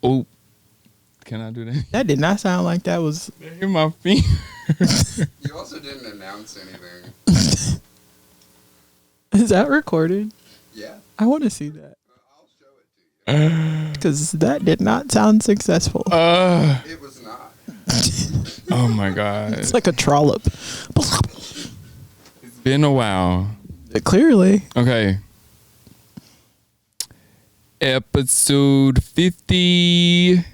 Oh, can I do that? That did not sound like that was. Hear my finger. You also didn't announce anything. Is that recorded? Yeah. I want to see that. I'll show it to you. Because that did not sound successful. It was not. Oh my God. It's like a trollop. It's been a while. Clearly. Okay. Episode 50.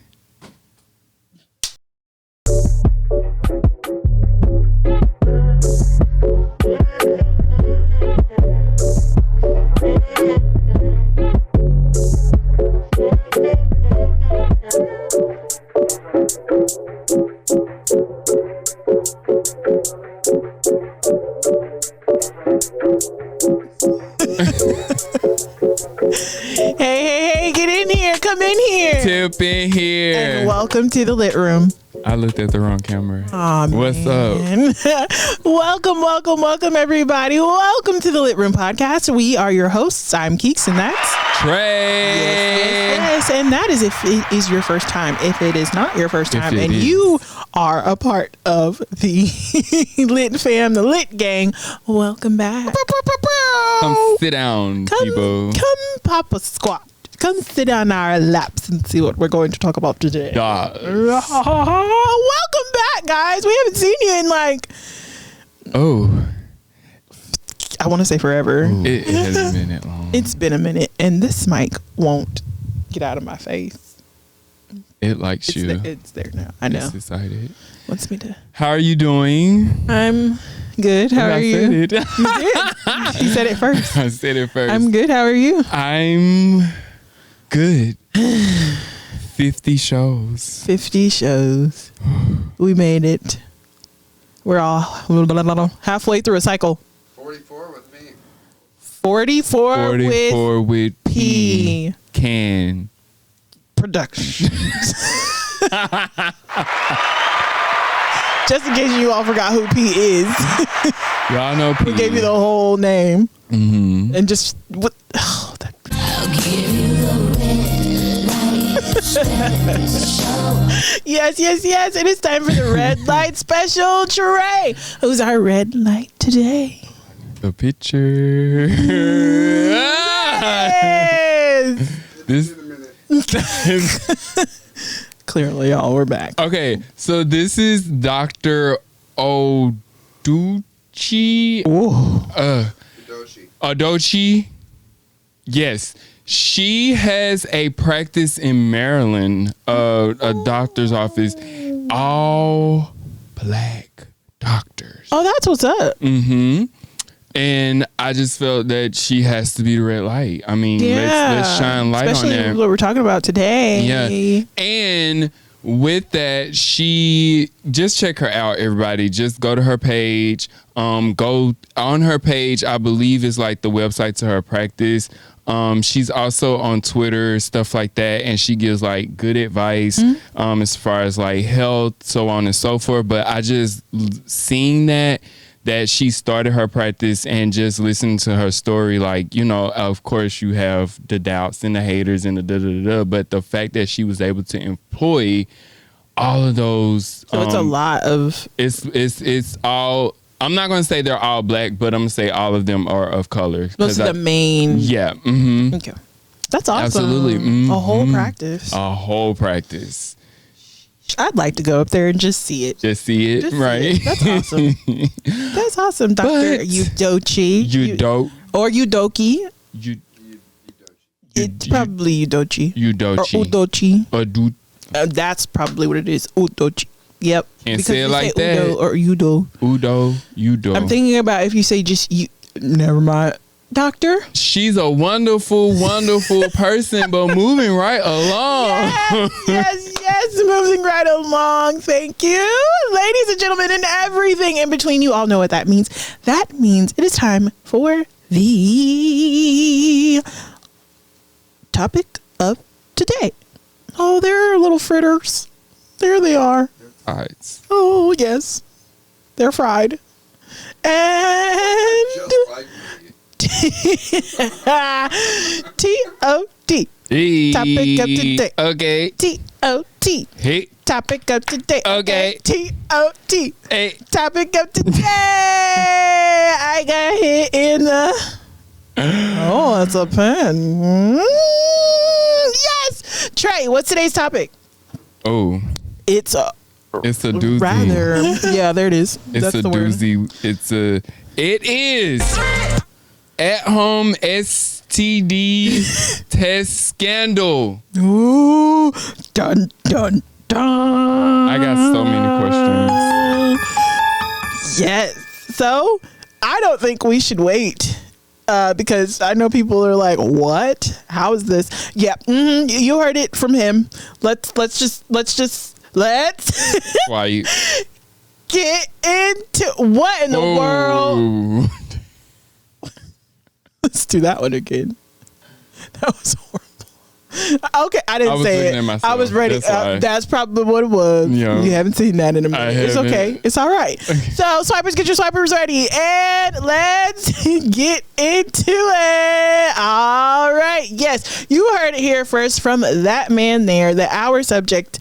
Hey, get in here. Come in here. Tip in here. And welcome to the Lit Room. I looked at the wrong camera. Aw, What's man. welcome, everybody. Welcome to the Lit Room podcast. We are your hosts. I'm Keeks, and that's Trey. Yes, and that is if it is your first time. If it is not your first time, and is. you are a part of the Lit fam, the Lit gang, welcome back. Come sit down, people. Come pop a squat. Come sit down on our laps and see what we're going to talk about today. Welcome back, guys. We haven't seen you in I want to say forever. It hasn't been that long. It's been a minute, and this mic won't get out of my face. It likes you. It's there now. I know. It's decided. Wants me to. How are you doing? I'm good. How are you? I said it. You did. You said it first. I said it first. I'm good. How are you? I'm good. 50 shows. 50 shows. We made it. We're all halfway through a cycle. 44 with me. 44 with P. Can. Productions. Just in case you all forgot who P is. Y'all know P. We gave you the whole name. Mm-hmm. And just... Yes. It is time for the red light special. Trey, who's our red light today? The picture. Yes. Clearly, y'all, we're back. Okay, so this is Dr. Oduchi. Odochi. Yes. She has a practice in Maryland, a doctor's office, all black doctors. Oh, that's what's up. Mm-hmm. And I just felt that she has to be the red light. I mean, let's shine light especially on that. What we're talking about today. Yeah. And with that, she just check her out, everybody. Just go to her page. Go on her page, I believe is like the website to her practice. She's also on Twitter, stuff like that, and she gives like good advice as far as like health, so on and so forth. But I just seeing that she started her practice and just listening to her story, like, you know, of course you have the doubts and the haters and the da-da-da-da, but the fact that she was able to employ all of those. So it's a lot of. It's all. I'm not going to say they're all black, but I'm going to say all of them are of color. Most of the main. Yeah. Mm-hmm. Okay. That's awesome. Absolutely. Mm-hmm. A whole practice. A whole practice. I'd like to go up there and just see it. Just see it, Just right? See it. That's awesome. That's awesome, Dr. Udochi. Or Udoki. It's probably Udochi. Udochi. Or Udochi. Udo. That's probably what it is. Udochi. Yep. And because say it like that. Udo or Udo. Udo. I'm thinking about if you say just you. Never mind. Doctor? She's a wonderful, wonderful person, but moving right along. Yes, moving right along. Thank you. Ladies and gentlemen, and everything in between, you all know what that means. That means it is time for the topic of today. Oh, they're little fritters. There they are. Alright. Oh, yes. They're fried. And... Just like me. T-O-D. Hey. Topic of today. Okay. T-O-T. Hey. Topic of today. Okay. T-O-T. Hey. Topic of today. I got hit in the... Oh, it's a pen. Yes. Trey, what's today's topic? Oh. It's a doozy. rather... Yeah, there it is. It's That's a the word. doozy. It is at home STD test scandal. Ooh. Dun, dun, dun. I got so many questions. Yes. So, I don't think we should wait. Because I know people are like, "What? How is this?" Yeah, you heard it from him. Let's Why you? get into what in the world. Let's do that one again. That was horrible. Okay, I didn't I was say looking it. at myself. I was ready. That's why. That's probably what it was. Yeah. You haven't seen that in a minute. It's haven't. okay. It's all right. So, swipers, get your swipers ready, and let's get into it. All right. Yes, you heard it here first from that man there. The our subject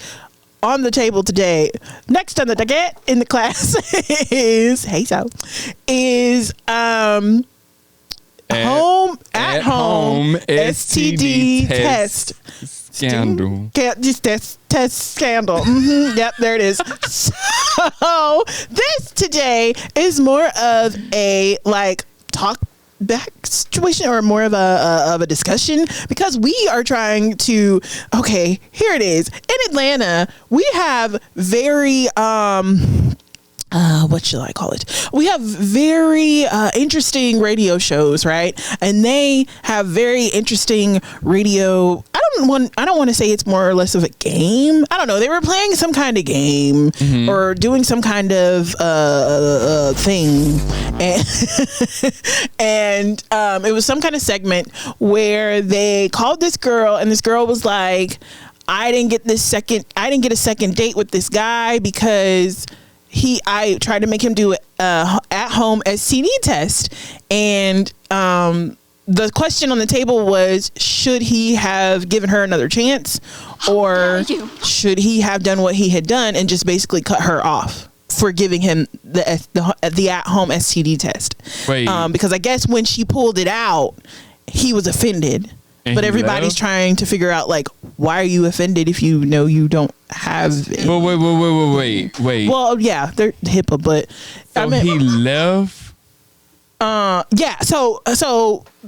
on the table today, next on the docket in the class is at home STD test scandal. Can't just test scandal. Yep, there it is. So this today is more of a talk back situation, or more of a discussion, because we are trying to. Okay, here it is. In Atlanta, we have very what should I call it? We have very interesting radio shows, right? And they have very interesting radio. I don't want to say it's more or less of a game. I don't know. They were playing some kind of game or doing some kind of thing, and it was some kind of segment where they called this girl, and this girl was like, I didn't get a second date with this guy because I tried to make him do at home STD test, and the question on the table was, should he have given her another chance, or should he have done what he had done and just basically cut her off for giving him the at home STD test? Wait. Because I guess when she pulled it out, he was offended. But everybody's trying to figure out, why are you offended if you know you don't have it? Well, wait. Well, yeah, they're HIPAA, but So he left. Yeah. So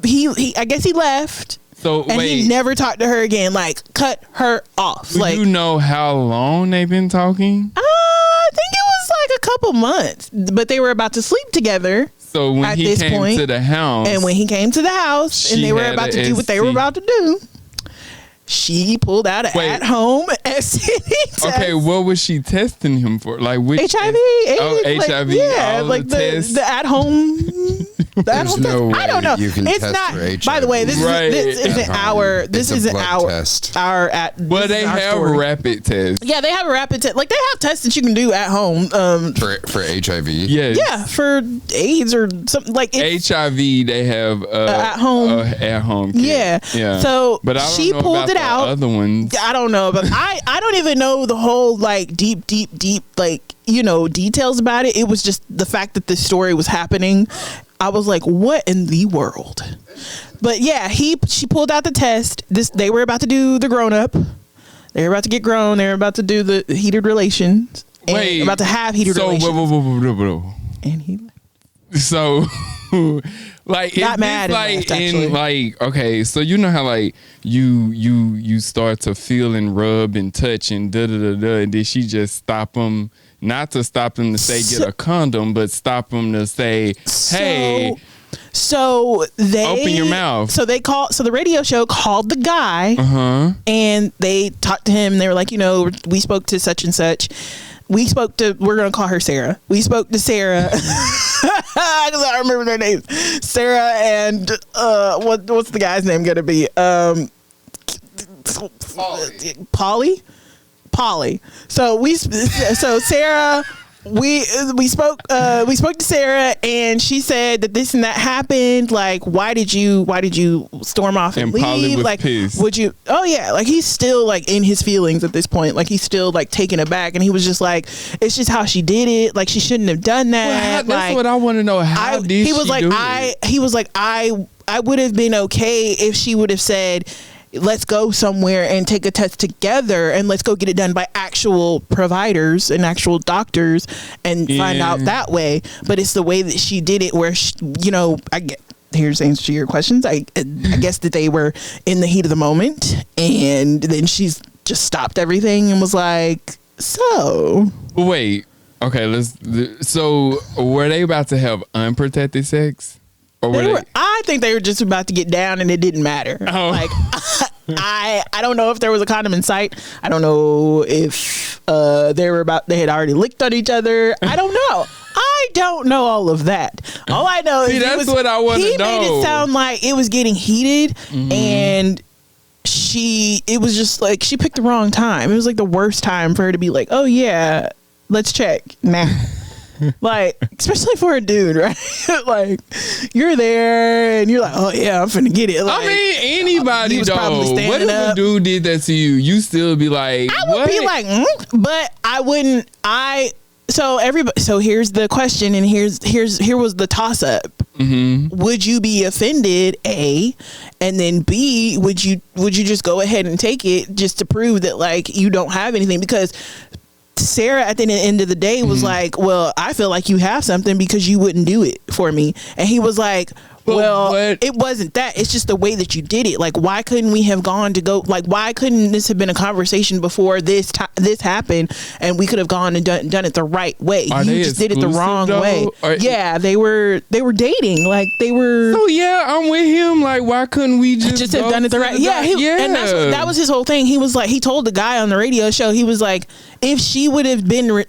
he I guess he left. So and wait, he never talked to her again. Cut her off. do you know how long they've been talking? I think it was a couple months, but they were about to sleep together. So when at he this came point, to the house, and when he came to the house, and she they were had about to a do what they were about to do, she pulled out an at-home STD test. Okay, what was she testing him for? Which HIV, AIDS, HIV, yeah, all the tests. the at-home. There's no I don't know. way you can It's test not. for HIV. By the way, this isn't At our. home. This It's a isn't blood our. test. Our at. Well, they have a rapid test. Yeah, they have a rapid test. They have tests that you can do at home. For HIV. Yes. Yeah, for AIDS or something HIV, they have at home. At home. Kit. Yeah. So but I don't she know pulled about it the out. Other ones. I don't know, but I don't even know the whole deep details about it. It was just the fact that this story was happening. I was like, what in the world? But yeah, she pulled out the test. They were about to do the grown up. They were about to get grown. They were about to do the heated relations. Wait, about to have heated relations. Whoa. And he. So, Got mad and left, actually. Okay, so you know how you start to feel and rub and touch and and did she just stop him? Not to stop him to say get a condom, but stop him to say, hey. So they open your mouth. So the radio show called the guy, and they talked to him. And they were like, we spoke to such and such. We're gonna call her Sarah. We spoke to Sarah. I don't remember their names. Sarah and what's the guy's name gonna be? Polly. So Sarah we spoke to Sarah, and she said that this and that happened. Like, why did you storm off and Polly leave? was Like, pissed. would you? Oh yeah, like he's still like in his feelings at this point. Like he's still like taken aback, and he was just like, it's just how she did it. Like she shouldn't have done that. That's what I want to know. How did he was she like, do it? He was like, I would have been okay if she would have said, let's go somewhere and take a test together, and let's go get it done by actual providers and actual doctors and find out that way. But it's the way that she did it, where she, I get. Here's the answer to your questions. I guess that they were in the heat of the moment, and then she's just stopped everything and was like, so. Wait. Okay. So were they about to have unprotected sex? Or I think they were just about to get down, and it didn't matter. Oh. Like, I don't know if there was a condom in sight. I don't know if they had already licked on each other. I don't know. I don't know all of that. All I know is that's what I want to know. He made it sound like it was getting heated, and it was just like she picked the wrong time. It was like the worst time for her to be like, oh yeah, let's check now. Like, especially for a dude, right? Like, you're there and you're like, oh yeah, I'm finna get it. Like, I mean, anybody though. What if a dude did that to you? You still be like, I would be like, but I wouldn't. So here's the question, and here was the toss up. Mm-hmm. Would you be offended? A, and then B, would you just go ahead and take it just to prove that like you don't have anything? Because Sarah at the end of the day was like, well, I feel like you have something because you wouldn't do it for me. And he was like, it wasn't that. It's just the way that you did it. Like, why couldn't we have gone to go? Like, why couldn't this have been a conversation before this happened, and we could have gone and done it the right way? You just did it the wrong way. Yeah, they were dating. Like they were. So yeah, I'm with him. Like, why couldn't we just have done it the right? Yeah, and that was his whole thing. He was like, he told the guy on the radio show, he was like, if she would have been.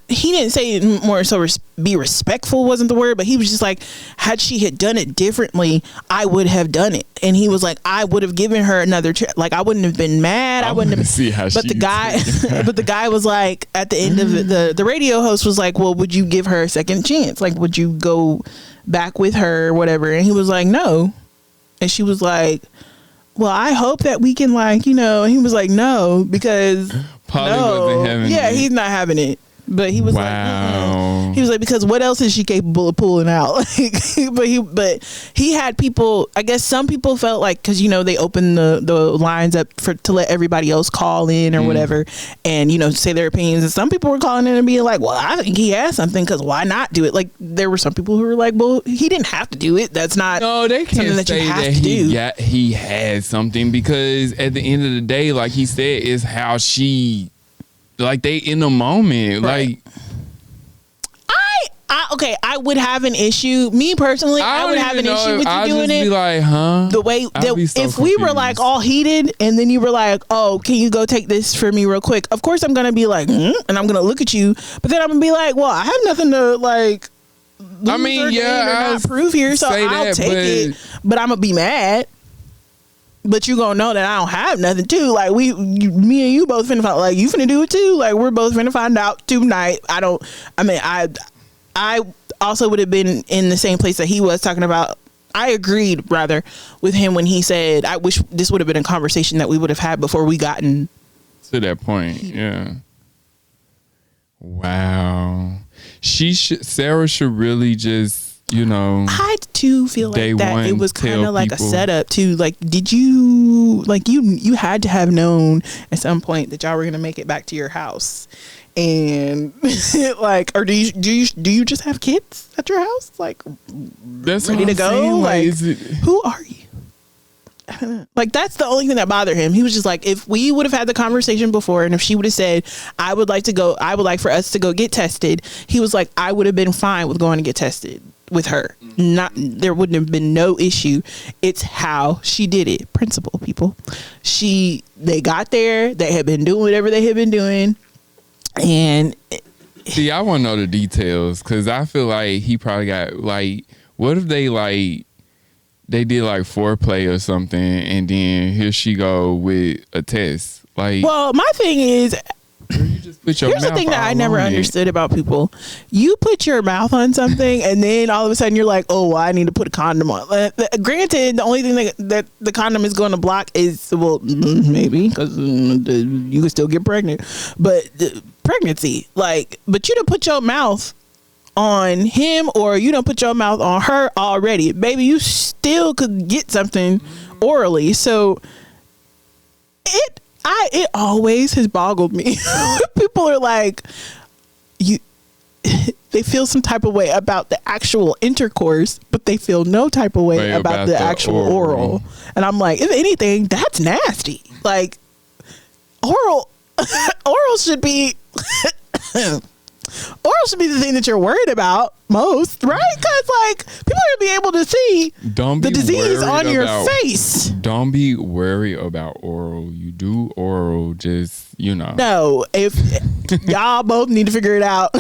He didn't say more so be respectful wasn't the word, but he was just like, had she had done it differently, I would have done it. And he was like, I would have given her another like I wouldn't have been mad. I wouldn't have see how. But the guy was like, at the end of it, the radio host was like, well, would you give her a second chance? Like, would you go back with her or whatever? And he was like, no. And she was like, well, I hope that we can and he was like, no, because Polly wasn't having it. He's not having it. But he was like, mm-mm. He was like, because what else is she capable of pulling out? Like, but he had people. I guess some people felt like, because they opened the lines up to let everybody else call in or whatever, and say their opinions. And some people were calling in and being like, well, I think he has something, because why not do it? Like, there were some people who were like, well, he didn't have to do it. That's not. No, they can't that say that he had something, because at the end of the day, like he said, is how she. Like, they in the moment. Right. Like, I would have an issue. Me personally, I would have an issue with you doing it. Be like, huh? The way if we were like all heated, and then you were like, oh, can you go take this for me real quick? Of course, I'm gonna be like, and I'm gonna look at you, but then I'm gonna be like, well, I have nothing to like. I mean, yeah, I not prove here, so I'll take it, but I'm gonna be mad. But you gonna know that I don't have nothing too. Like me and you both finna find, like you finna do it too. Like we're both finna find out tonight. I also would have been in the same place that he was talking about. I agreed rather with him when he said, I wish this would have been a conversation that we would have had before we gotten to that point. Yeah. Wow. Sarah should really just, I too feel like that it was kind of like people. A setup too. Like, did you you had to have known at some point that y'all were gonna make it back to your house, and like, or do you just have kids at your house, like that's ready to go? Like, who are you? Like, that's the only thing that bothered him. He was just like, if we would have had the conversation before, and if she would have said, I would like for us to go get tested, he was like, I would have been fine with going to get tested with her. There wouldn't have been no issue. It's how she did it. Principle, people. They got there, they had been doing whatever they had been doing, and see, I want to know the details, because I feel like he probably got, like, what if they did like foreplay or something, and then here she go with a test. Like, well, my thing is, You just put your Here's the mouth thing that I all never on it. understood about people. You put your mouth on something, and then all of a sudden you're like, "Oh, well, I need to put a condom on." Granted, the only thing that the condom is going to block is, well, maybe because you can still get pregnant, but pregnancy, like, but you don't put your mouth on him, or you don't put your mouth on her already, baby. You still could get something orally, so it always has boggled me. People are like, they feel some type of way about the actual intercourse, but they feel no type of way about the actual oral. And I'm like, if anything, that's nasty. Like, oral should be the thing that you're worried about most, right? Because like people are gonna be able to see the disease on your face. Don't be worried about oral. You do oral, just No, if y'all both need to figure it out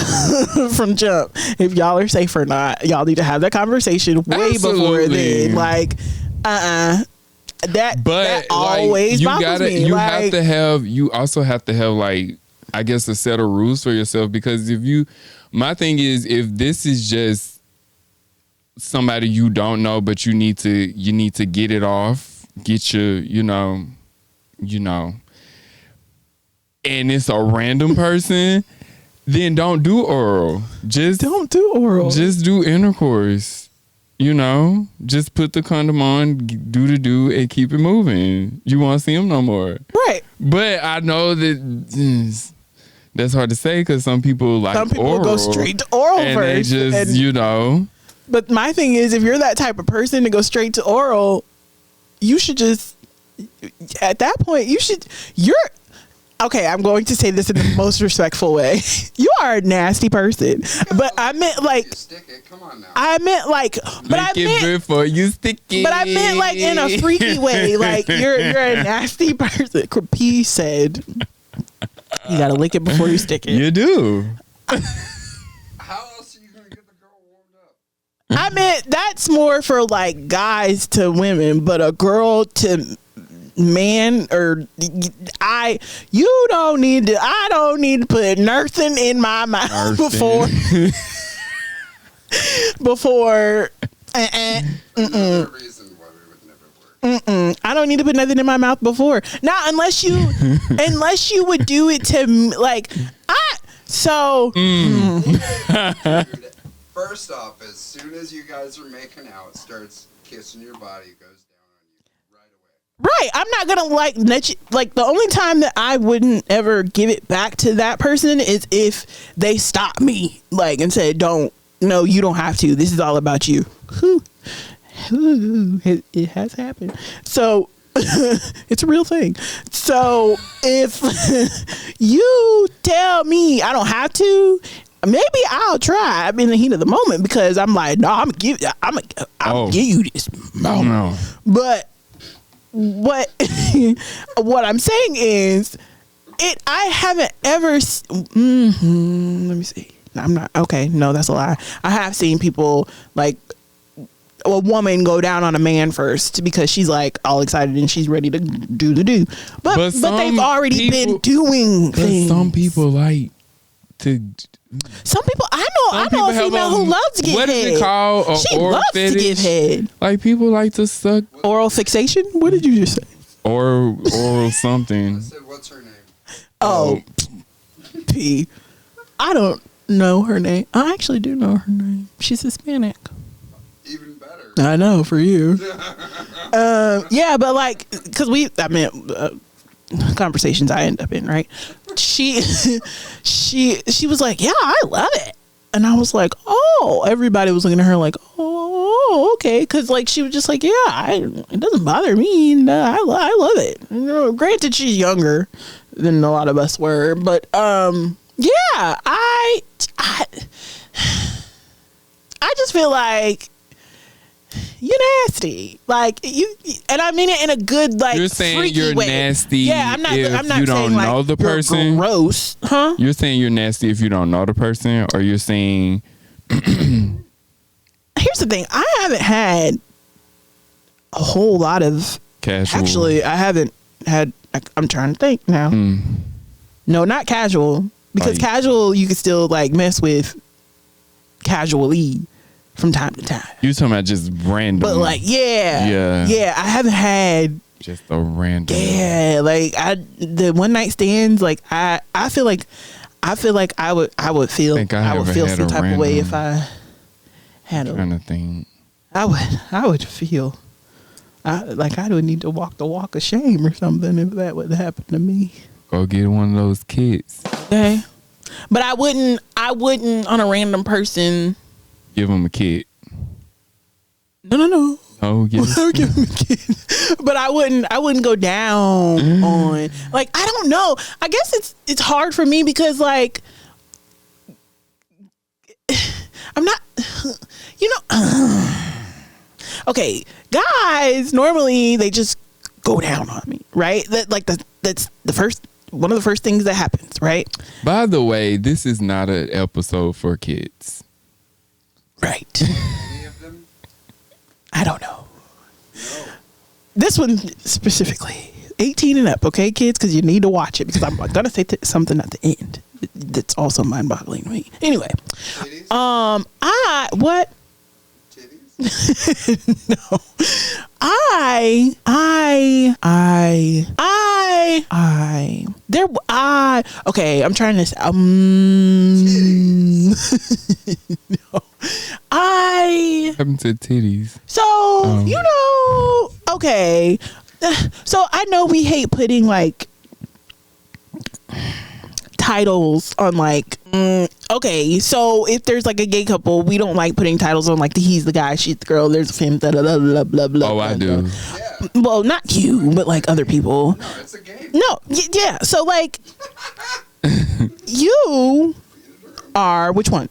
from jump. If y'all are safe or not, y'all need to have that conversation way before then. Like, that always bothers me. You also have to have like, I guess, a set of rules for yourself, because my thing is, if this is just somebody you don't know, but you need to get it off, get your, and it's a random person, then don't do oral. Just don't do oral. Just do intercourse. Just put the condom on, do, and keep it moving. You won't see him no more. Right. But I know that that's hard to say, because some people oral, go straight to oral and first. They just, But my thing is, if you're that type of person to go straight to oral, you should just, at that point, okay, I'm going to say this in the most respectful way. You are a nasty person. But I meant like, Stick it. Come on now. I meant like, before you stick it. But I meant like in a freaky way. Like you're a nasty person. P said, you gotta lick it before you stick it. You do. How else are you gonna get the girl warmed up? I meant that's more for like guys to women, but a girl to man, or I don't need to put nothing in my mouth before Another reason why we would never work. I don't need to put nothing in my mouth before. Now, unless you would do it to like Dude, first off, as soon as you guys are making out, it starts kissing your body, it goes down on you right away. Right, I'm not gonna like the only time that I wouldn't ever give it back to that person is if they stopped me, like, and said, no, you don't have to. This is all about you. It has happened. So it's a real thing. So if you tell me I don't have to, maybe I'll try. I'm in the heat of the moment because I'm like, no, I'm gonna give you this moment. No. But what I'm saying is, I haven't ever. Let me see. I'm not okay. No, that's a lie. I have seen people like a woman go down on a man first because she's like all excited and she's ready to do the do. But they've already been doing things. Some people like to. Some people I know a female who loves to give head. What is it called? She loves to give head. Like people like to suck. Oral fixation? What did you just say? Or something. I said, what's her name? Oh, P. I don't know her name. I actually do know her name. She's Hispanic. Even better. I know, for you. Yeah, but like, because conversations I end up in, right? She was like, yeah, I love it. And I was like, oh, everybody was looking at her like, oh, okay. Because like, she was just like, yeah, it doesn't bother me. No, I love it. Granted, she's younger than a lot of us were, but yeah, I just feel like you're nasty, like you, and I mean it in a good, like, you're saying freaky you're way. nasty. Yeah, I'm not you saying don't like know the you're person. gross, huh? You're saying you're nasty if you don't know the person, or you're saying. Here's the thing: I haven't had a whole lot of Casual. Actually, I haven't had. I'm trying to think now. No, not casual. Because Like- casual, you can still like mess with casually from time to time. You talking about just random? But like, yeah, I haven't had, just a random. like the one night stands. Like I feel like I would feel Think I ever feel had some a type of way if random- I had Trying a. to think. I would feel. I would need to walk the walk of shame or something if that would happen to me. Go get one of those kits. Okay, but I wouldn't on a random person. Give them a kit. No. Oh, yes. I would give him a kid. But I wouldn't go down on, like, I don't know. I guess it's hard for me because like I'm not, you know. Okay, guys normally they just go down on me, right? That's the first one of the first things that happens, right? By the way, this is not an episode for kids. Right. Any of them? I don't know. No. This one specifically, 18 and up, okay, kids, because you need to watch it because I'm gonna say something at the end that's also mind-boggling to me. Anyway, Titties? what? Titties? No, okay, I'm trying to no, Happened to titties. so you know, okay, so I know we hate putting like titles on like okay, so if there's like a gay couple, we don't like putting titles on like he's the guy, she's the girl, there's a film, blah, blah, blah, blah, blah, Oh, I blah, do. blah. Yeah. Well, not you, but like other people. No, it's a game. No, yeah, so like you are which one?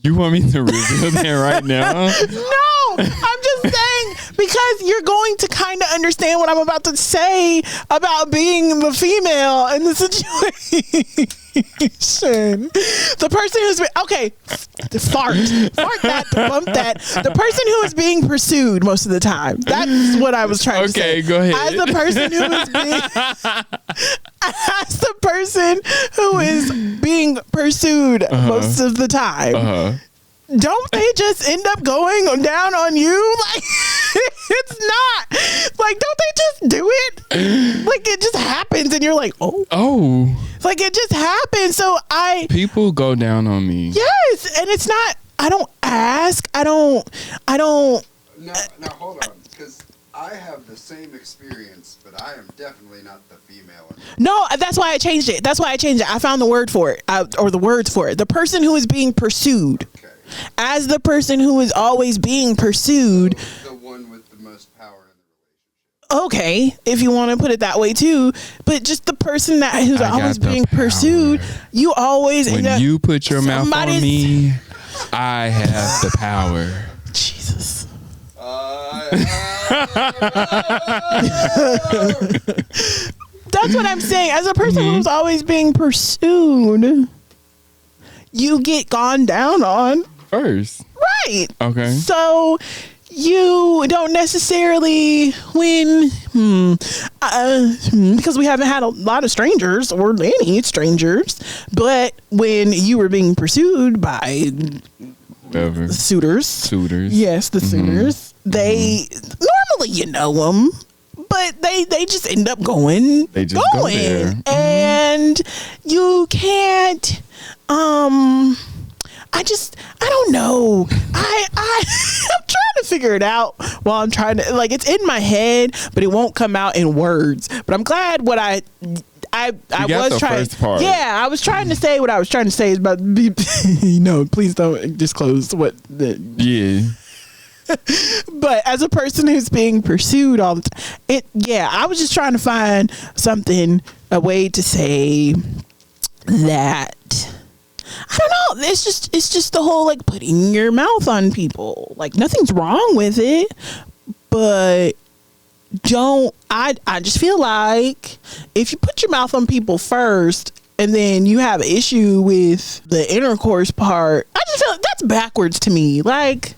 You want me to reveal that right now? No, I'm just saying because you're going to kind of understand what I'm about to say about being the female in the situation. The person who's okay, fart that, bump that. The person who is being pursued most of the time. That's what I was trying to say. Okay, go ahead. As the person who is being pursued most of the time. Don't they just end up going down on you? Like, it's not. Like, don't they just do it? Like, it just happens and you're like, Oh. like it just happens. So People go down on me. yes. And it's not, I don't ask. I don't. Now hold on, because I have the same experience, but I am definitely not the female. No, that's why I changed it. I found the word for it, or the words for it. The person who is being pursued. Okay. As the person who is always being pursued. So the one with the most power in the relationship. Okay, if you want to put it that way too, but just the person who's I got always the being pursued, power. you always When end up, you put your mouth on somebody's- me, I have the power. Jesus. That's what I'm saying. As a person who's always being pursued, you get gone down on, First. right? Okay. So you don't necessarily win because we haven't had a lot of strangers or any strangers, but when you were being pursued by Whatever. suitors, yes, the suitors, they normally you know them, but they just end up going, They just go there. and you can't. I don't know. I'm trying to figure it out while I'm trying to, like, it's in my head, but it won't come out in words. But I'm glad what I got was the trying. first part. Yeah, I was trying to say what I was trying to say is about. Please don't disclose what the. Yeah. But as a person who's being pursued all the time, I was just trying to find a way to say that. I don't know. It's just the whole like putting your mouth on people. Like nothing's wrong with it, but I just feel like if you put your mouth on people first and then you have an issue with the intercourse part, I just feel like that's backwards to me. Like,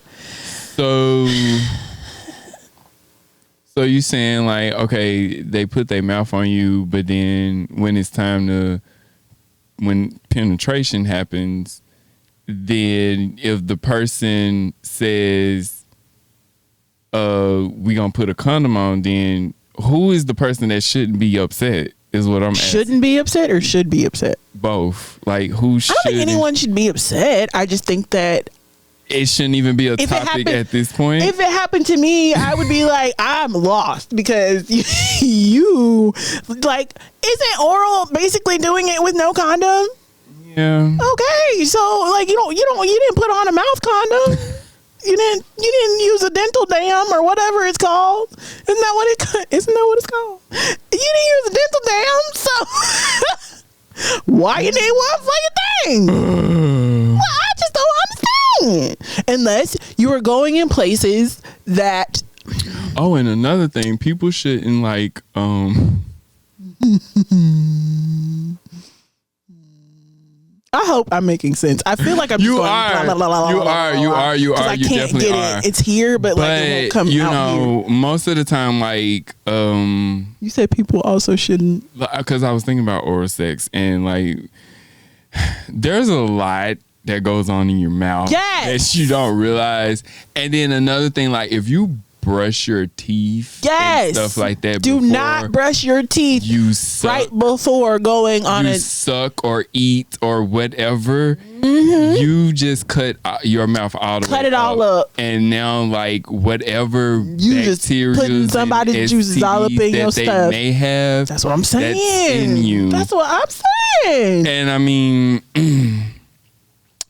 So you saying like, okay, they put their mouth on you, but then when it's time when penetration happens, then if the person says, we gonna put a condom on, then who is the person that shouldn't be upset? Is what I'm asking. Shouldn't be upset or should be upset? Both. Like who should? I don't think anyone should be upset. I just think that it shouldn't even be a topic at this point. If it happened to me, I would be like, I'm lost because you like, isn't oral basically doing it with no condom? Yeah. Okay, so like you didn't put on a mouth condom. You didn't use a dental dam or whatever it's called. Isn't that what it's called? You didn't use a dental dam, so why you need one for your thing? Well, I just don't understand. Unless you are going in places that. Oh, and another thing, people shouldn't like. I hope I'm making sense. I feel like I'm. You just going, are. blah, blah, blah, blah, You blah, are. blah, You blah, are. You 'cause are. I You can't definitely get are. it. It's here, but like it won't come you out know, here. most of the time, like, You said people also shouldn't. because I was thinking about oral sex, and like, there's a lot that goes on in your mouth Yes. that you don't realize. And then another thing, like, if you brush your teeth and stuff like that, Do before not brush your teeth you suck, right before going on you a. suck or eat or whatever. You just cut your mouth all the way. Cut it all up. And now, like, whatever You just bacteria putting somebody's juices all up in your they stuff. may have. That's what I'm saying. That's in you. That's what I'm saying. And I mean,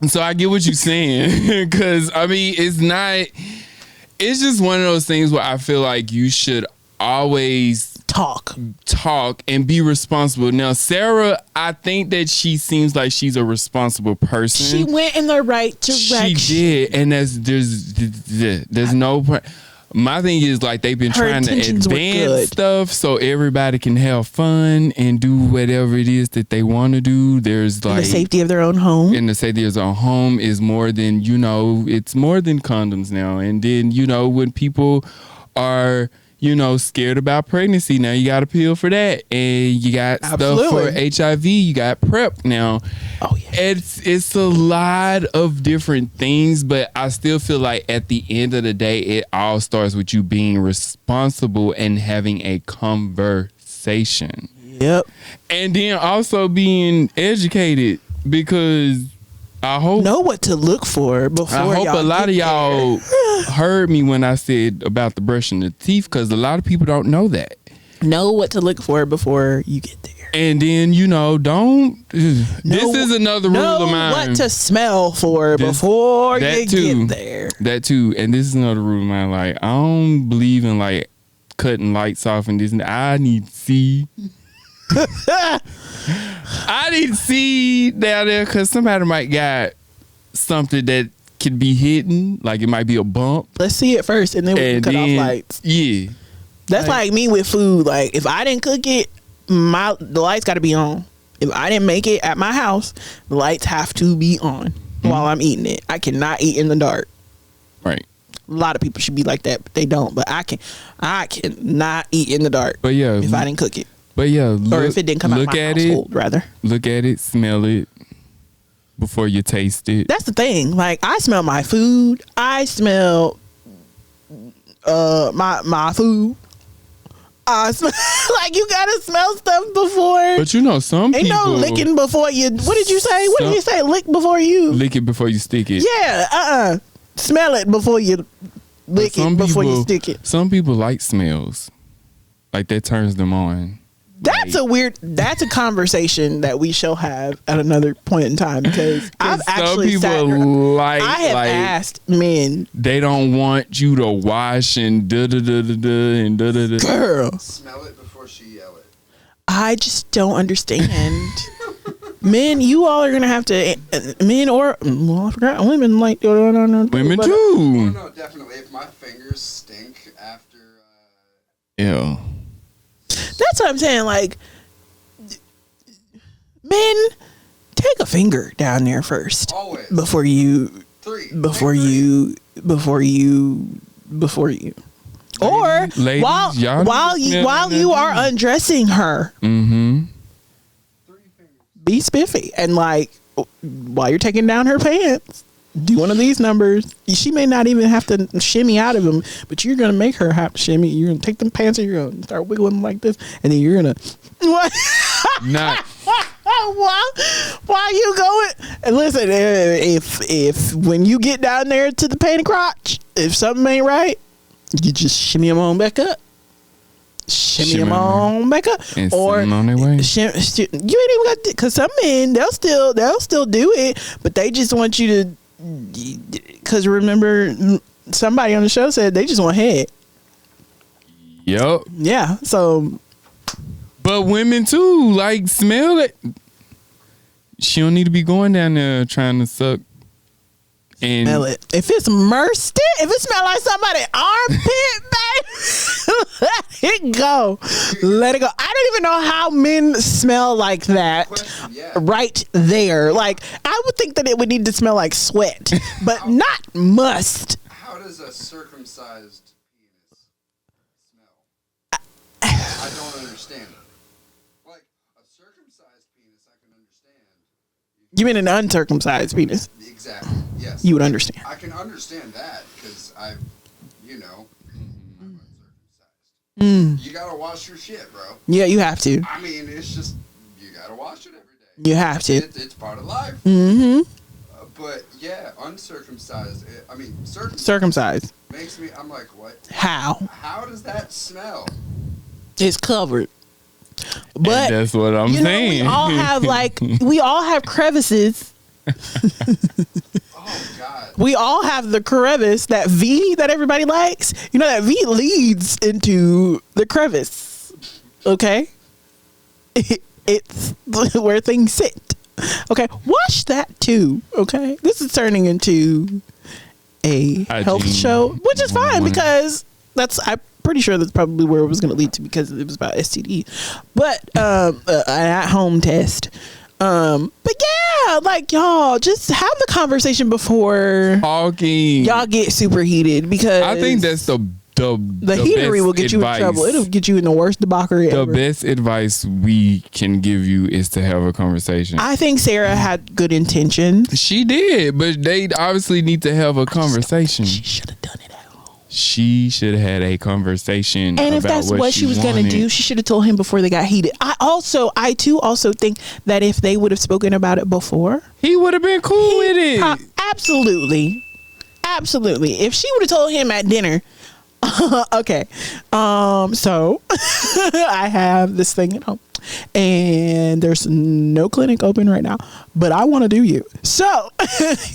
so I get what you're saying, because I mean, it's just one of those things where I feel like you should always Talk and be responsible. Now, Sarah, I think that she seems like she's a responsible person. She went in the right direction. She did, and there's no. My thing is, like, they've been Her trying to intentions were advance good. stuff so everybody can have fun and do whatever it is that they want to do. There's In like the safety of their own home. and the safety of their own home is more than, it's more than condoms now. And then, when people are, scared about pregnancy, now you got a pill for that, and you got Absolutely. stuff for HIV, you got PrEP now. Oh yeah. It's a lot of different things, but I still feel like at the end of the day, it all starts with you being responsible and having a conversation. Yep. And then also being educated, because I hope Know what to look for before. I hope y'all a lot get of y'all heard me when I said about the brushing the teeth, because a lot of people don't know that. there. Know what to look for before you get there. And then, don't. This is another rule of mine. Know what to smell for before you get there. That too. And this is another rule of mine. Like, I don't believe in like cutting lights off and this. I need to see. I need to see down there, because somebody might got something that could be hidden. Like, it might be a bump. Let's see it first, and then we can cut off lights. Yeah. That's like me with food. Like, if I didn't cook it, the lights got to be on. If I didn't make it at my house, the lights have to be on while I'm eating it. I cannot eat in the dark. Right. A lot of people should be like that, but they don't. But I cannot eat in the dark. But yeah, if I didn't cook it. But yeah, Or if it didn't come out of my household, rather. Look at it, smell it before you taste it. That's the thing. Like, I smell my food. I smell my food. I smell, like, you gotta smell stuff before. But some Ain't people no licking before you. What did you say? What did you say? Lick before you. lick it before you stick it. Yeah. Smell it before you lick it before you stick it. Some people like smells. Like, that turns them on. That's a conversation that we shall have at another point in time, because I've actually I have asked men. They don't want you to wash and and Girl, Smell it before she yell it. I just don't understand. Men, you all are gonna have to. Men or I forgot. Women like women too. Oh, no, definitely. If my fingers stink after. Yeah. That's what I'm saying. Like, men, take a finger down there first. Always. Before you. Or Ladies, y'all while you are undressing her, be spiffy and like while you're taking down her pants, do one of these numbers. She may not even have to shimmy out of them, but you're gonna make her have to shimmy. You're gonna take them pants and you're gonna start wiggling them like this, and then you're gonna what? Not. Why you going? And listen, if when you get down there to the panty crotch, if something ain't right, you just shimmy them on back up. Shimmy them on back up, and or send 'em on their way. you ain't even got because some men they'll still do it, but they just want you to. Because remember, somebody on the show said they just want head. Yep. Yeah, so. But women too, like, smell it. She don't need to be going down there trying to suck. And Smell it. If it's musty, if it smell like somebody's armpit, babe, let it go. Let it go. I don't even know how men smell like that. Question, yeah. Right there. Like, I would think that it would need to smell like sweat, but not must. How does a circumcised penis smell? I don't understand it. Like, a circumcised penis, I can understand. You mean an uncircumcised penis? Exactly, yes. You would understand. I can understand that because I'm uncircumcised. You gotta wash your shit, bro. Yeah, you have to. I mean, it's just, you gotta wash it every day. You have to. It's part of life. But yeah, uncircumcised, Circumcised. makes me, I'm like, what? How? How does that smell? It's covered. But that's what I'm saying. We all have crevices. Oh, God. We all have the crevice, that V that everybody likes. You know, that V leads into the crevice. Okay? It's where things sit. Okay? Wash that too. Okay? This is turning into a health show, which is fine because I'm pretty sure that's probably where it was going to lead to because it was about STD. But an at-home test. But yeah, like y'all just have the conversation before Talking. y'all get super heated because I think that's the heatery will get you in trouble. It'll get you in the worst debauchery ever. The best advice we can give you is to have a conversation. I think Sarah had good intentions. She did, but they obviously need to have a conversation. She should have done it at home. She should have had a conversation. And if about that's what she was wanted. gonna do, she should have told him before they got heated. I too also think that if they would have spoken about it before, he would have been cool with it. Absolutely. If she would have told him at dinner, okay, so I have this thing at home and there's no clinic open right now, but I want to do you. So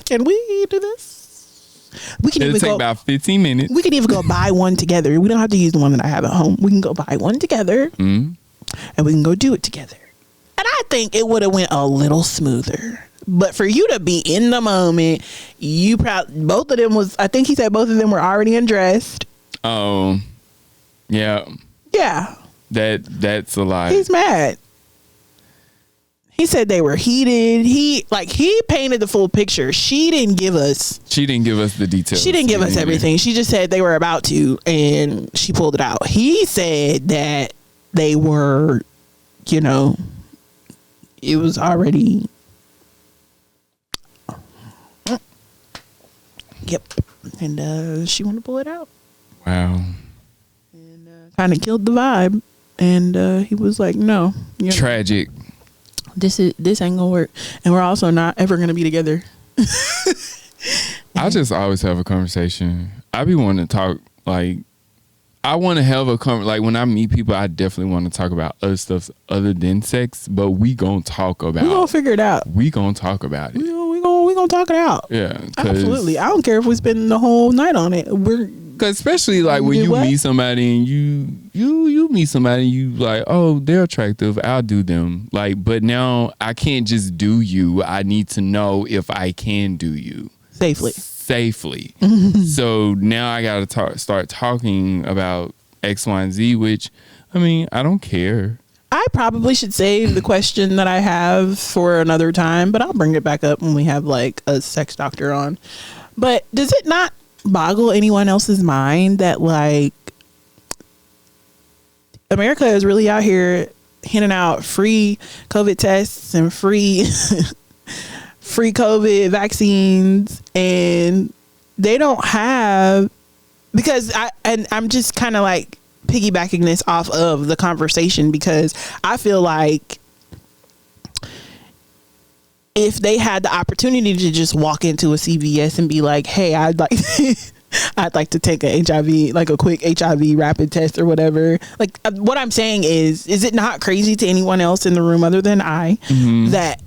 can we do this? We can It'll take about 15 minutes. We can even go buy one together. We don't have to use the one that I have at home. We can go buy one together and we can go do it together. And I think it would have went a little smoother. But for you to be in the moment, both of them was, I think he said both of them were already undressed. Oh, yeah. Yeah. That's a lie. He's mad. He said they were heated. He painted the full picture. She didn't give us the details. She didn't give us everything. She just said they were about to, and she pulled it out. He said that they were, it was already. Yep. And she wanted to pull it out. Wow. And kind of killed the vibe. And he was like, no. Tragic. This ain't gonna work. And we're also not ever gonna be together. I just always have a conversation. I be wanting to talk, like, I want to have like, when I meet people, I definitely want to talk about other stuff other than sex, but we gonna talk about it. We gonna figure it out. We gonna talk about it. We gonna talk it out. Yeah. Absolutely. I don't care if we spend the whole night on it. Cause especially like when you meet somebody and you meet somebody and you like, oh, they're attractive, I'll do them. Like, but now I can't just do you. I need to know if I can do you safely. So now I gotta start talking about X, Y, and Z, which, I mean, I don't care. I probably should save the question that I have for another time, but I'll bring it back up when we have like a sex doctor on. But does it not boggle anyone else's mind that like America is really out here handing out free COVID tests and free free COVID vaccines, and they don't have, because I'm just kind of like piggybacking this off of the conversation, because I feel like if they had the opportunity to just walk into a CVS and be like, hey, I'd like to take a HIV, like a quick HIV rapid test or whatever. Like, what I'm saying is it not crazy to anyone else in the room other than I that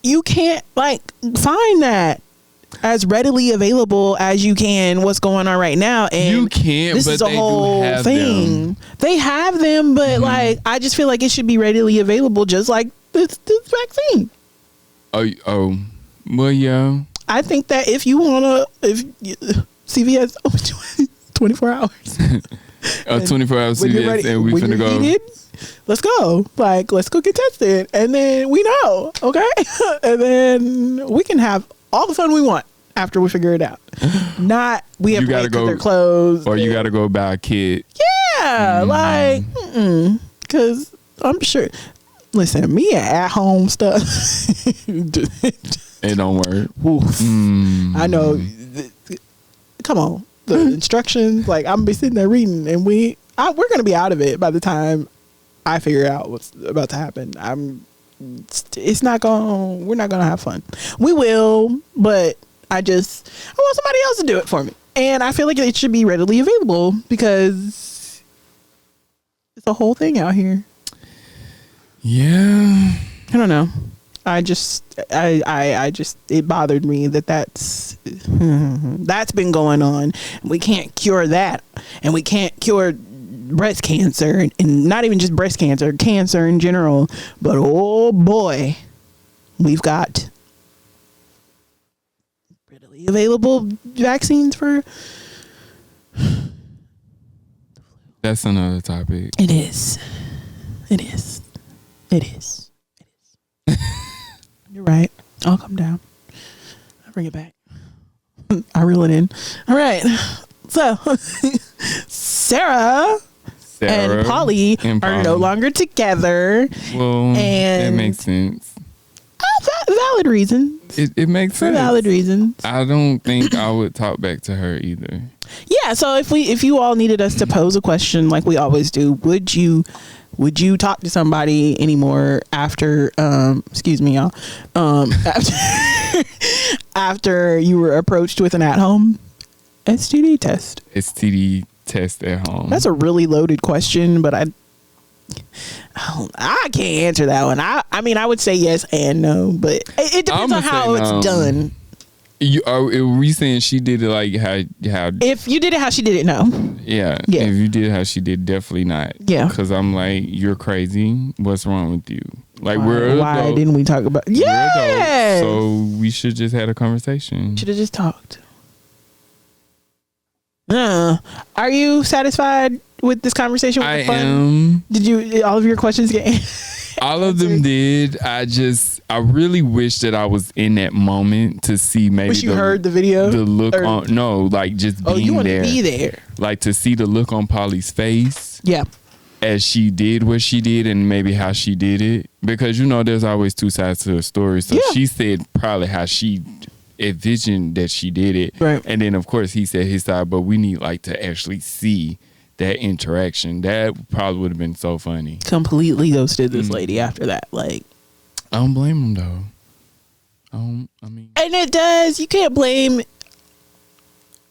you can't like find that as readily available as you can what's going on right now? And you can't, this but is a they whole do have thing. them. They have them, but like, I just feel like it should be readily available, just like this vaccine. Oh, well, yeah. I think that if you wanna, CVS open 24 hours. 24-hour CVS, and we finna go. Needed, let's go. Like, let's go get tested, and then we know, okay? And then we can have all the fun we want after we figure it out. Not we have to wait till they're closed, or you gotta go buy a kit. Yeah, like, because I'm sure. Listen, me at home stuff. It don't work. I know. Come on, the instructions. Like, I'm gonna be sitting there reading, and we're gonna be out of it by the time I figure out what's about to happen. It's not going. We're not gonna have fun. We will, but I want somebody else to do it for me, and I feel like it should be readily available because it's a whole thing out here. Yeah, I don't know. I just it bothered me that's been going on. We can't cure that, and we can't cure breast cancer, and not even just breast cancer in general. But oh boy, we've got readily available vaccines for. That's another topic. It is. You're right. I'll come down. I'll bring it back. I reel it in. All right. So, Sarah and Polly are no longer together. Well, that makes sense. Valid reasons. It makes sense. For valid reasons. I don't think I would talk back to her either. Yeah. So if you all needed us to pose a question like we always do, would you talk to somebody anymore after excuse me, y'all, after you were approached with an at-home STD test? STD test at home. That's a really loaded question, but I can't answer that one. I mean, I would say yes and no, but it depends on how it's done. Are we saying she did it like how? If you did it how she did it, no. Yeah. If you did it how she did, definitely not. Yeah. Because I'm like, you're crazy. What's wrong with you? Like, why didn't we talk about? Yeah. So we should just had a conversation. Should have just talked. Are you satisfied with this conversation? I am. Did all of your questions get? All of them did. I really wish that I was in that moment to see maybe. Wish you heard the video. The look on just being you want there. to be there. Like to see the look on Polly's face. Yeah. As she did what she did and maybe how she did it, because there's always two sides to a story. So she said probably how she envisioned that she did it, right? And then of course he said his side, but we need like to actually see that interaction. That probably would have been so funny. Completely ghosted this lady after that. Like, I don't blame him though. And it does. You can't blame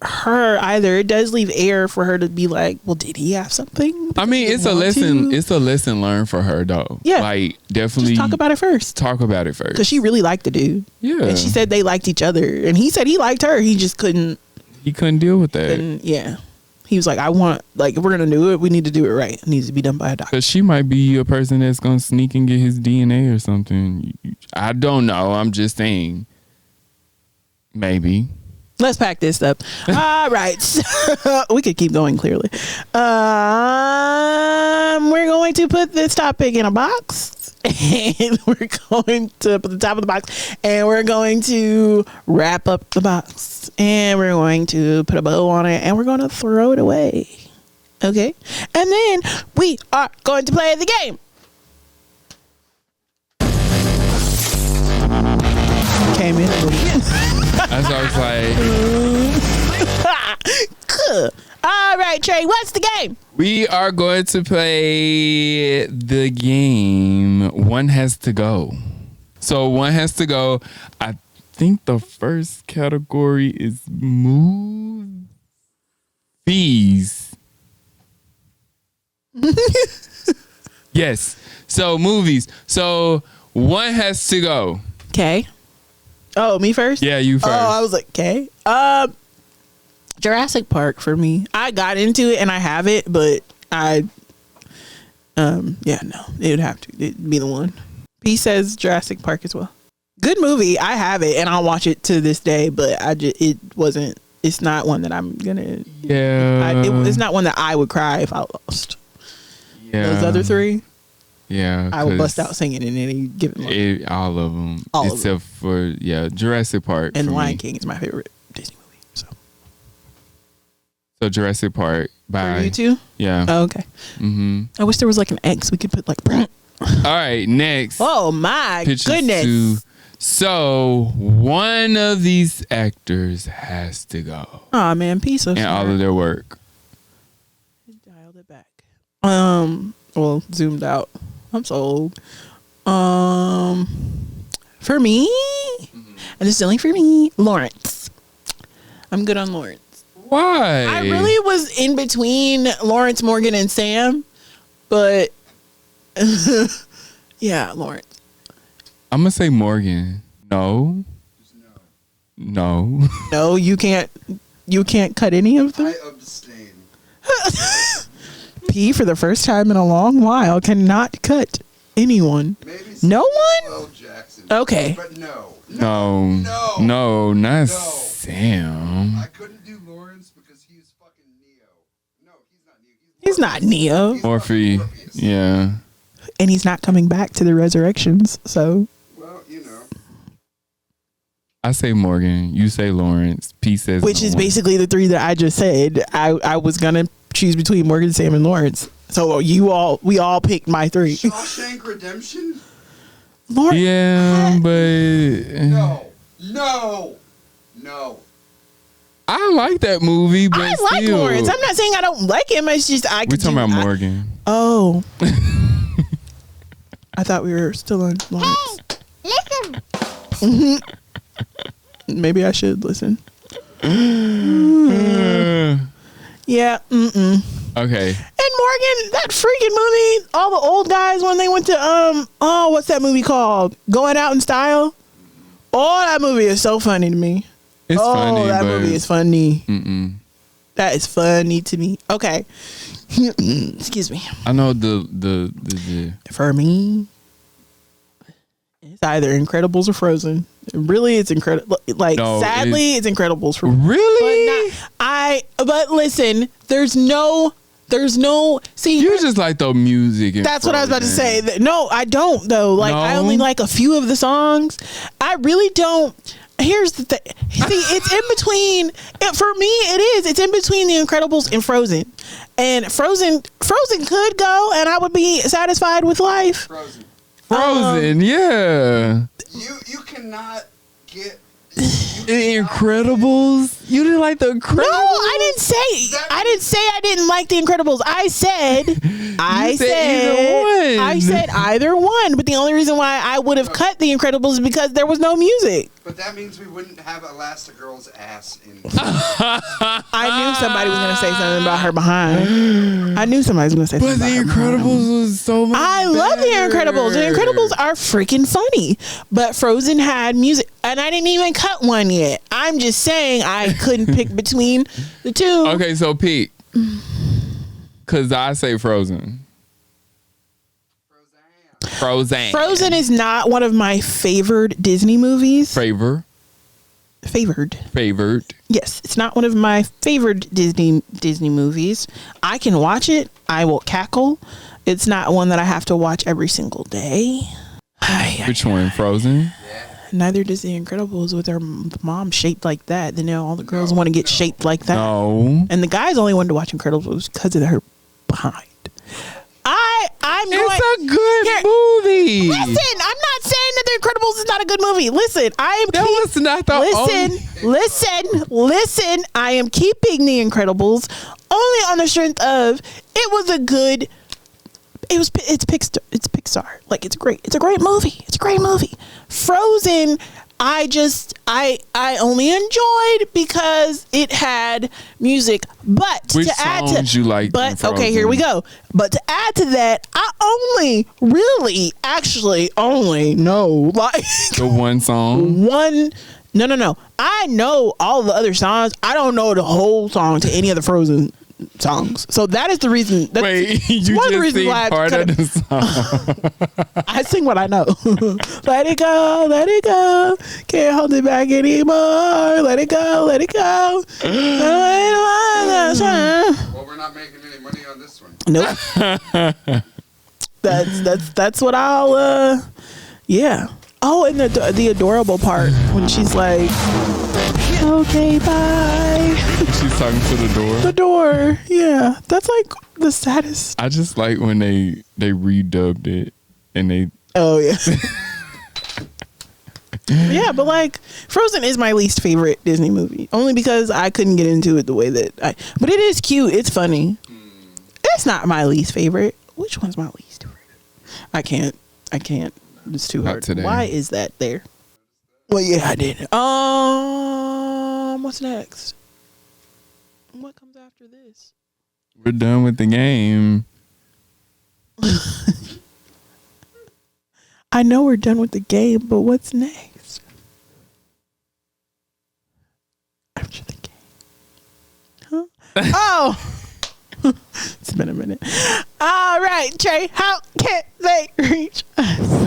her either. It does leave air for her to be like, well, did he have something? I mean, it's a lesson. It's a lesson learned for her though. Yeah, like definitely just talk about it first. Because she really liked the dude. Yeah, and she said they liked each other, and he said he liked her. He just couldn't. He couldn't deal with that. Yeah. He was like, if we're going to do it, we need to do it right. It needs to be done by a doctor. Because she might be a person that's going to sneak and get his DNA or something. I don't know. I'm just saying. Maybe. Let's pack this up. All right. So, we could keep going, clearly. We're going to put this topic in a box. And we're going to put the top of the box. And we're going to wrap up the box. And we're going to put a bow on it. And we're going to throw it away. Okay. And then we are going to play the game. Came in. That's what I was like. Cool. All right, Trey, what's the game? We are going to play the game One Has to Go. So One Has to Go. I think the first category is movies. Yes. So movies. So One Has to Go. Okay. Oh, me first? Yeah, you first. Oh, I was like, okay. Jurassic Park for me. I got into it and I have it, but it would have to. It'd be the one. P says Jurassic Park as well. Good movie. I have it and I'll watch it to this day, but it's not one that I'm gonna. Yeah. It's not one that I would cry if I lost. Yeah. Those other three. Yeah. I would bust out singing in any given one. All of them. All except of for, Jurassic Park. And for Lion me. King is my favorite Disney movie. So Jurassic Park. Bye. For you too? Yeah. Oh, okay. Mm-hmm. I wish there was like an X we could put like. All right, next. Oh my Pictures goodness. to- so one of these actors has to go. Oh man, piece of And all of their work. dialed it back. Well, zoomed out. I'm so old. For me, and this is only for me, Lawrence. I'm good on Lawrence. Why? I really was in between Lawrence, Morgan, and Sam, but yeah, Lawrence. I'm gonna say Morgan. No. Just no. No. No, you can't cut any of them. I abstain. P, for the first time in a long while, cannot cut anyone. Maybe No Samuel one? L. Jackson. Okay. But no. No. No. No, not No. Sam. I couldn't do Lawrence because he's fucking Neo. No, he's not Neo. He's not Neo. He's Morphe. Morpheus. Yeah. And he's not coming back to the Resurrections, so. Well, I say Morgan. You say Lawrence. P says Which no is one. basically the three that I just said. I was gonna choose between Morgan, Sam, and Lawrence. So we all picked my three. Shawshank Redemption? Lawrence. Yeah, but No. I like that movie, but I like still. Lawrence. I'm not saying I don't like him. It's just I We're could talking do- about I- Morgan. Oh. I thought we were still on Lawrence. Listen. Maybe I should listen. Uh, Yeah. okay. And Morgan, that freaking movie, all the old guys when they went to what's that movie called? Going Out in Style. Oh, that movie is so funny to me. It's funny, that but movie is funny. mm-mm. That is funny to me. Okay. Excuse me. I know the For me, it's either Incredibles or Frozen. Really, it's incredible. Like, No, sadly, it's Incredibles for me. really. But listen, there's no. See, You just like the music. And that's what I was about to say. Frozen. No, I don't though. Like, I No? only like a few of the songs. I really don't. Here's the thing. See, it's in between. For me, it is. It's in between The Incredibles and Frozen. And Frozen could go, and I would be satisfied with life. Frozen. Frozen, yeah. You cannot get The Incredibles. You didn't like the Incredibles? No, I didn't say. I didn't like The Incredibles. I said either one. But the only reason why I would have cut The Incredibles is because there was no music. But that means we wouldn't have Elastigirl's ass in. I knew somebody was gonna say something about her behind. I knew somebody was gonna say But something The about her behind. Incredibles was so much I love The Incredibles. The Incredibles are freaking funny. But Frozen had music. And I didn't even cut one yet. I'm just saying I couldn't pick between the two. Okay, so Pete. Because I say Frozen. Frozen. Frozen is not one of my favored Disney movies. Favored. Yes, it's not one of my favorite Disney movies. I can watch it. I will cackle. It's not one that I have to watch every single day. Which one? Frozen? Neither does The Incredibles with her mom shaped like that. Then all the girls want to get shaped like that. No. And the guys only wanted to watch Incredibles because of her behind. It's a good movie. Listen, I'm not saying that The Incredibles is not a good movie. Listen, That was not the listen. I am keeping The Incredibles only on the strength of it was a good. It's Pixar. Like, it's great. It's a great movie. Frozen, I only enjoyed because it had music. But Which to add songs to you liked in but okay, Frozen? here we go. But to add to that, I only know like The one song. one. No. I know all the other songs. I don't know the whole song to any of the Frozen songs. So that is the reason. Wait, you one of the just reasons sing why part of the song. I sing what I know. Let it go. Can't hold it back anymore. Let it go. Well, we're not making any money on this one. Nope. That's what I'll. Yeah. Oh, and the adorable part when she's like, okay, bye. She's talking to the door. The door. Yeah. That's like the saddest. I just like when they redubbed it and they. Oh, yeah. Yeah, but like Frozen is my least favorite Disney movie. Only because I couldn't get into it the way that but it is cute. It's funny. It's not my least favorite. Which one's my least favorite? I can't. It's too Not hard. today. Why is that there? Well, yeah, I did. What's next? What comes after this? We're done with the game. I know we're done with the game, but what's next? After the game. Huh? Oh! It's been a minute. All right, Trey, how can they reach us?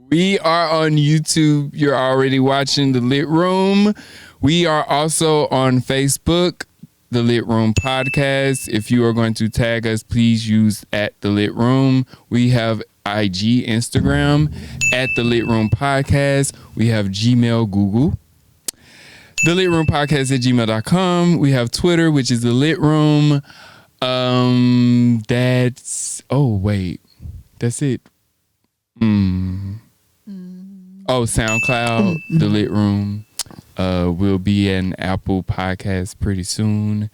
We are on YouTube. You're already watching The Lit Room. We are also on Facebook, The Lit Room Podcast. If you are going to tag us, please use @The Lit Room. We have IG, Instagram, @The Lit Room Podcast. We have Gmail, Google. The Lit Room Podcast @gmail.com. We have Twitter, which is The Lit Room. That's it. Oh, SoundCloud, The Lit Room. Will be an Apple Podcast pretty soon.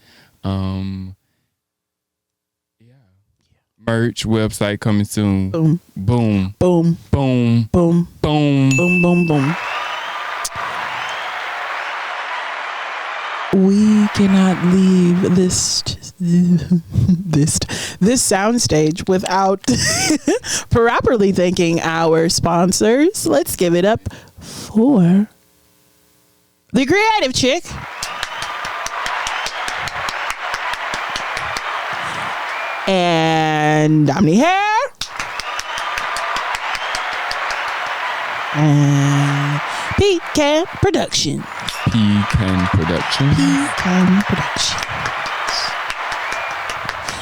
Merch website coming soon. Boom. Boom. Boom. Boom. Boom. Boom. Boom, boom, boom. We cannot leave this soundstage without properly thanking our sponsors. Let's give it up for the Creative Chick. And Omni Hair. And Pecan Productions. Pecan Productions.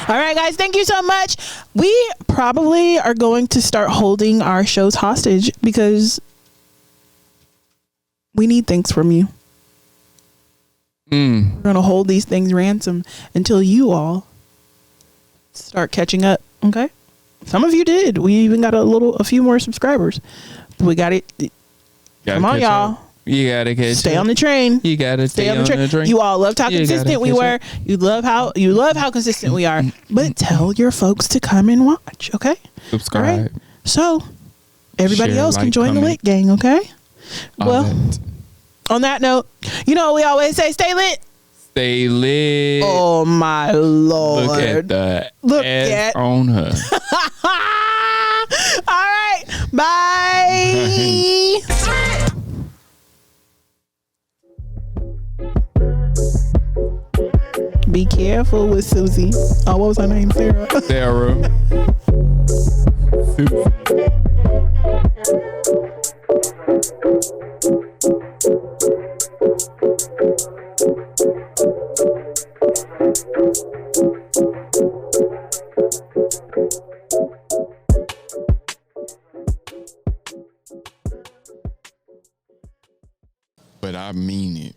All right, guys, thank you so much. We probably are going to start holding our shows hostage because we need things from you. We're going to hold these things ransom until you all start catching up. Okay? Some of you did. We even got a few more subscribers. We got it. Come on, y'all. You gotta catch Stay up. on the train. You gotta stay on the train. You all loved how consistent we were. You love how consistent we are. But tell your folks to come and watch, okay? Subscribe. All right? So everybody Share, else can like, join the comment. Lit Gang, okay? All Well, that. on that note, you know what we always say, stay lit. Stay lit. Oh my Lord. Look at the Look ass at- on her. All right. Bye. Be careful with Susie. Oh, what was her name? Sarah. Sarah. but I mean it.